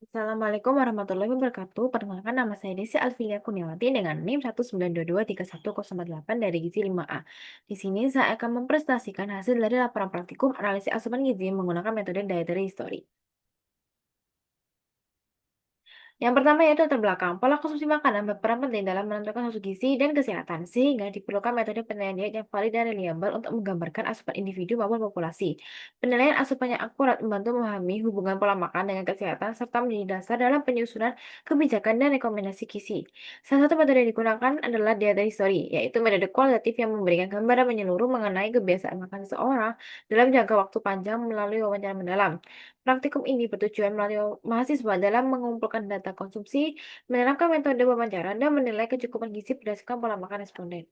Assalamualaikum warahmatullahi wabarakatuh. Perkenalkan nama saya Desi Alfilia Kurniawati dengan NIM 192231048 dari Gizi 5A. Di sini saya akan mempresentasikan hasil dari laporan praktikum analisis asupan gizi menggunakan metode dietary history. Yang pertama yaitu latar belakang. Pola konsumsi makanan berperan penting dalam menentukan susu gizi dan kesehatan, sehingga diperlukan metode penilaian diet yang valid dan reliable untuk menggambarkan asupan individu maupun populasi. Penilaian asupan yang akurat membantu memahami hubungan pola makan dengan kesehatan serta menjadi dasar dalam penyusunan kebijakan dan rekomendasi gizi. Salah satu metode yang digunakan adalah dietary history, yaitu metode kualitatif yang memberikan gambaran menyeluruh mengenai kebiasaan makan seseorang dalam jangka waktu panjang melalui wawancara mendalam. Praktikum ini bertujuan melatih mahasiswa dalam mengumpulkan data konsumsi, menerapkan metode wawancara, dan menilai kecukupan gizi berdasarkan pola makan responden.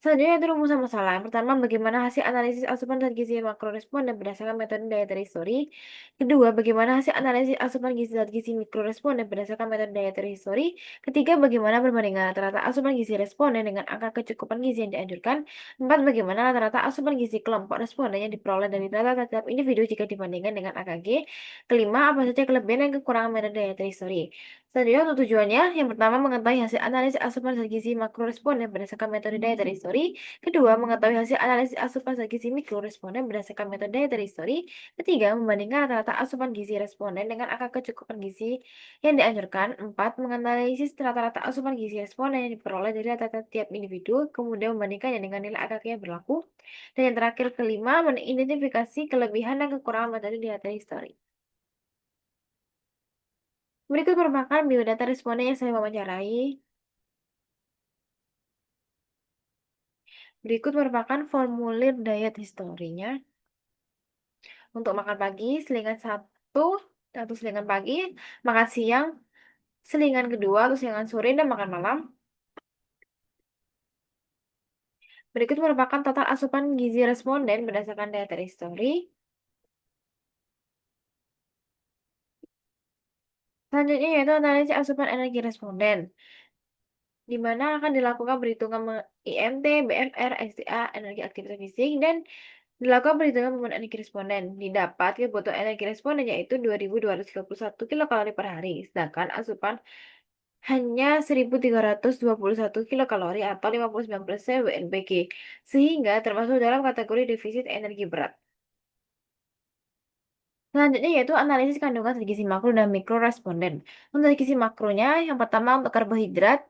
Selanjutnya itu rumusan masalah. Yang pertama, bagaimana hasil analisis asupan zat gizi makroresponden berdasarkan metode dietary history. Kedua, bagaimana hasil analisis asupan gizi zat gizi mikroresponden berdasarkan metode dietary history. Ketiga, bagaimana perbandingan rata-rata asupan gizi responden dengan angka kecukupan gizi yang dianjurkan. Empat, bagaimana rata-rata asupan gizi kelompok responden yang diperoleh dari data setiap individu jika dibandingkan dengan AKG. Kelima, apa saja kelebihan dan kekurangan metode dietary history. Selanjutnya untuk tujuannya, yang pertama mengetahui hasil analisis asupan zat gizi makroresponden berdasarkan metode dietary history. Kedua, mengetahui hasil analisis asupan zat gizi mikroresponden berdasarkan metode dietary history. Ketiga, membandingkan rata-rata asupan gizi responden dengan angka kecukupan gizi yang dianjurkan. Empat, menganalisis rata-rata asupan gizi responden yang diperoleh dari data tiap individu, kemudian membandingkannya dengan nilai AKK yang berlaku. Dan yang terakhir, kelima, mengidentifikasi kelebihan dan kekurangan metode dietary history. Berikut merupakan biodata responden yang saya wawancarai. Berikut merupakan formulir diet historinya. Untuk makan pagi, selingan satu selingan pagi, makan siang, selingan kedua atau selingan sore, dan makan malam. Berikut merupakan total asupan gizi responden berdasarkan dietary history. Selanjutnya yaitu analisis asupan energi responden, di mana akan dilakukan perhitungan IMT, BFR, STA, energi aktivitas fisik, dan dilakukan perhitungan beban energi responden. Didapat kebutuhan energi responden yaitu 2.231 kilokalori per hari, sedangkan asupan hanya 1.321 kilokalori atau 59% WNBG, sehingga termasuk dalam kategori defisit energi berat. Selanjutnya yaitu analisis kandungan zat gizi makro dan mikro responden. Untuk zat gizi makronya, yang pertama untuk karbohidrat,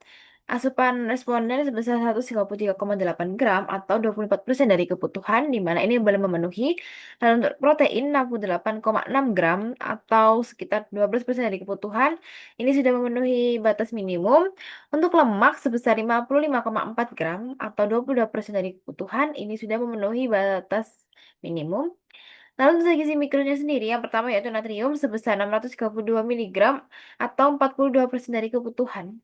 asupan responden sebesar 133,8 gram atau 24% dari kebutuhan, di mana ini belum memenuhi. Lalu untuk protein 68,6 gram atau sekitar 12% dari kebutuhan, ini sudah memenuhi batas minimum. Untuk lemak sebesar 55,4 gram atau 22% dari kebutuhan, ini sudah memenuhi batas minimum. Lalu zat gizi mikronya sendiri, yang pertama yaitu natrium sebesar 632 miligram atau 42% dari kebutuhan.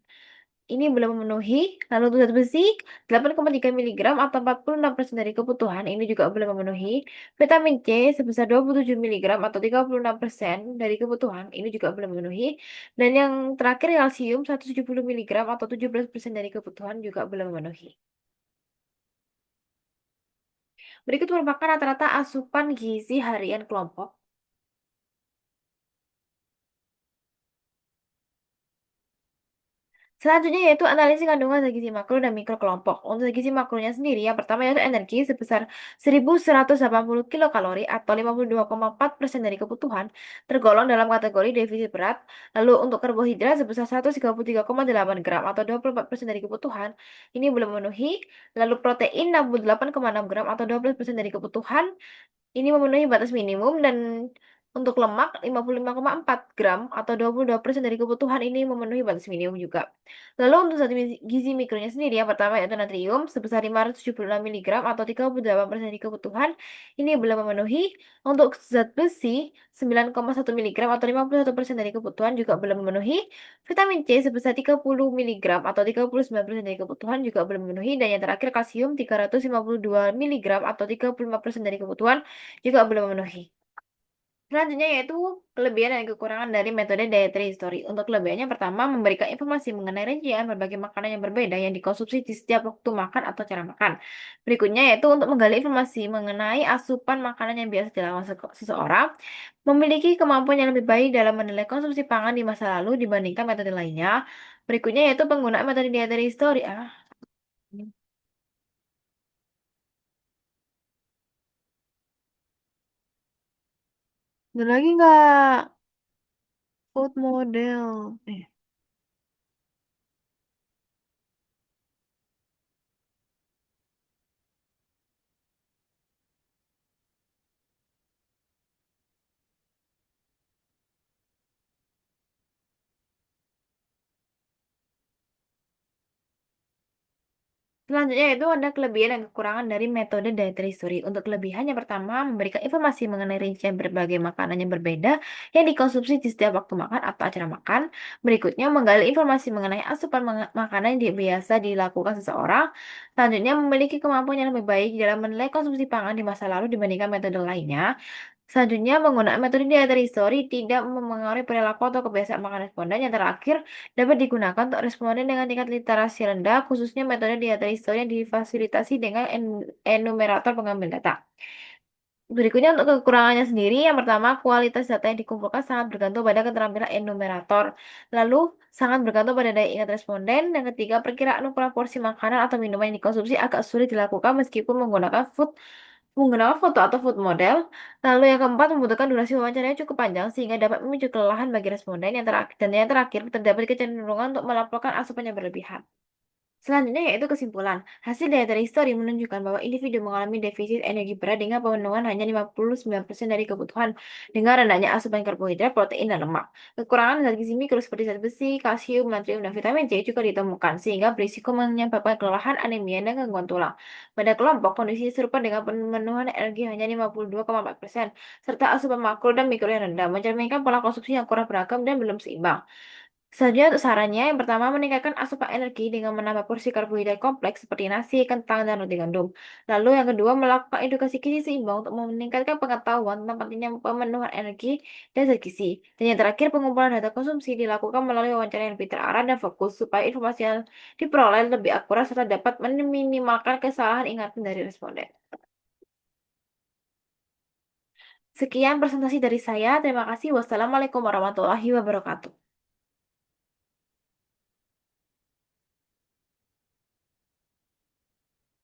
Ini belum memenuhi. Lalu untuk zat besi 8,3 miligram atau 46% dari kebutuhan. Ini juga belum memenuhi. Vitamin C sebesar 27 miligram atau 36% dari kebutuhan. Ini juga belum memenuhi. Dan yang terakhir kalsium 170 miligram atau 17% dari kebutuhan juga belum memenuhi. Berikut merupakan rata-rata asupan gizi harian kelompok. Selanjutnya yaitu analisis kandungan zat gizi makro dan mikro kelompok. Untuk zat gizi makronya sendiri, yang pertama yaitu energi sebesar 1.180 kilokalori atau 52,4% dari kebutuhan, tergolong dalam kategori defisit berat. Lalu untuk karbohidrat sebesar 133,8 gram atau 24% dari kebutuhan, ini belum memenuhi. Lalu protein 68,6 gram atau 12% dari kebutuhan, ini memenuhi batas minimum. Dan untuk lemak 55,4 gram atau 22% dari kebutuhan, ini memenuhi batas minimum juga. Lalu untuk zat gizi mikronya sendiri, yang pertama yaitu natrium sebesar 576 miligram atau 38% dari kebutuhan, ini belum memenuhi. Untuk zat besi 9,1 miligram atau 51% dari kebutuhan juga belum memenuhi. Vitamin C sebesar 30 miligram atau 39% dari kebutuhan juga belum memenuhi. Dan yang terakhir kalsium 352 miligram atau 35% dari kebutuhan juga belum memenuhi. Selanjutnya yaitu kelebihan dan kekurangan dari metode dietary history. Untuk kelebihannya pertama memberikan informasi mengenai rincian berbagai makanan yang berbeda yang dikonsumsi di setiap waktu makan atau cara makan. Berikutnya yaitu untuk menggali informasi mengenai asupan makanan yang biasa dilakukan seseorang, memiliki kemampuan yang lebih baik dalam menilai konsumsi pangan di masa lalu dibandingkan metode lainnya. Berikutnya yaitu penggunaan metode dietary history. Ada lagi nggak? Food model. Selanjutnya itu ada kelebihan dan kekurangan dari metode dietary history. Untuk kelebihannya pertama, memberikan informasi mengenai rincian berbagai makanan yang berbeda yang dikonsumsi di setiap waktu makan atau acara makan. Berikutnya, menggali informasi mengenai asupan makanan yang biasa dilakukan seseorang. Selanjutnya, memiliki kemampuan yang lebih baik dalam menilai konsumsi pangan di masa lalu dibandingkan metode lainnya. Selanjutnya, menggunakan metode dietary history tidak mempengaruhi perilaku atau kebiasaan makan responden. Yang terakhir, dapat digunakan untuk responden dengan tingkat literasi rendah, khususnya metode dietary history yang difasilitasi dengan enumerator pengambil data. Berikutnya untuk kekurangannya sendiri, yang pertama kualitas data yang dikumpulkan sangat bergantung pada keterampilan enumerator. Lalu sangat bergantung pada daya ingat responden. Yang ketiga, perkiraan ukuran porsi makanan atau minuman yang dikonsumsi agak sulit dilakukan meskipun menggunakan foto atau food model. Lalu yang keempat, membutuhkan durasi wawancara yang cukup panjang sehingga dapat memicu kelelahan bagi responden. Yang terakhir, terdapat kecenderungan untuk melaporkan asupan yang berlebihan. Selanjutnya yaitu kesimpulan. Hasil dari history menunjukkan bahwa individu mengalami defisit energi berat dengan pemenuhan hanya 59% dari kebutuhan dengan rendahnya asupan karbohidrat, protein, dan lemak. Kekurangan zat gizi mikro seperti zat besi, kalsium, natrium, dan vitamin C juga ditemukan sehingga berisiko menyebabkan kelelahan, anemia, dan gangguan tulang. Pada kelompok, kondisi serupa dengan pemenuhan energi hanya 52,4% serta asupan makro dan mikro yang rendah mencerminkan pola konsumsi yang kurang beragam dan belum seimbang. Selanjutnya untuk sarannya, yang pertama meningkatkan asupan energi dengan menambah porsi karbohidrat kompleks seperti nasi, kentang, dan roti gandum. Lalu yang kedua, melakukan edukasi gizi seimbang untuk meningkatkan pengetahuan tentang pentingnya pemenuhan energi dan zat gizi. Dan yang terakhir, pengumpulan data konsumsi dilakukan melalui wawancara yang lebih terarah dan fokus supaya informasi yang diperoleh lebih akurat serta dapat meminimalkan kesalahan ingatan dari responden. Sekian presentasi dari saya. Terima kasih. Wassalamualaikum warahmatullahi wabarakatuh.